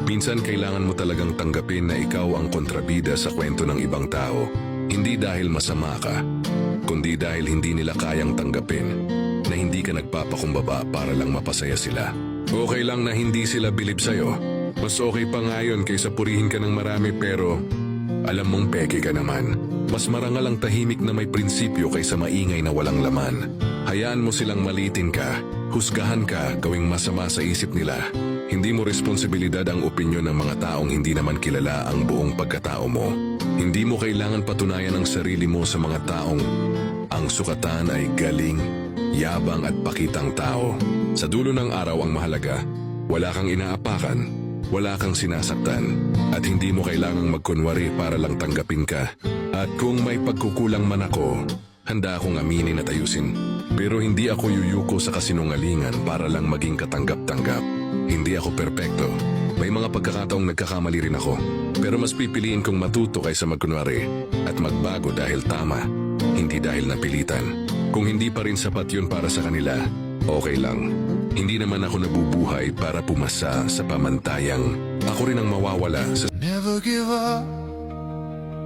Minsan kailangan mo talagang tanggapin na ikaw ang kontrabida sa kwento ng ibang tao. Hindi dahil masama ka, kundi dahil hindi nila kayang tanggapin na hindi ka nagpapakumbaba para lang mapasaya sila. Okay lang na hindi sila bilib sa'yo. Mas okay pa nga yun kaysa purihin ka ng marami pero alam mong peke ka naman. Mas marangal ang tahimik na may prinsipyo kaysa maingay na walang laman. Hayaan mo silang malitin ka, husgahan ka, gawing masama sa isip nila. Hindi mo responsibilidad ang opinyon ng mga taong hindi naman kilala ang buong pagkatao mo. Hindi mo kailangan patunayan ang sarili mo sa mga taong ang sukatan ay galing, yabang at pakitang tao. Sa dulo ng araw ang mahalaga, wala kang inaapakan, wala kang sinasaktan, at hindi mo kailangang magkunwari para lang tanggapin ka. At kung may pagkukulang man ako, handa akong aminin at ayusin. Pero hindi ako yuyuko sa kasinungalingan para lang maging katanggap-tanggap. Hindi ako perpekto. May mga pagkakataong nagkakamali rin ako. Pero mas pipiliin kong matuto kaysa magkunwari at magbago dahil tama, hindi dahil napilitan. Kung hindi pa rin sapat yun para sa kanila, okay lang. Hindi naman ako nabubuhay para pumasa sa pamantayang ako rin ang mawawala sa... Never give up.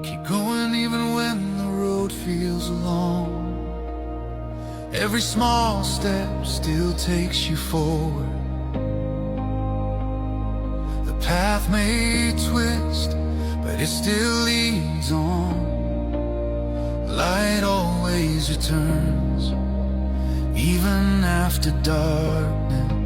Keep going even when the road feels long. Every small step still takes you forward. The path may twist, but it still leads on. Light always returns, even after darkness.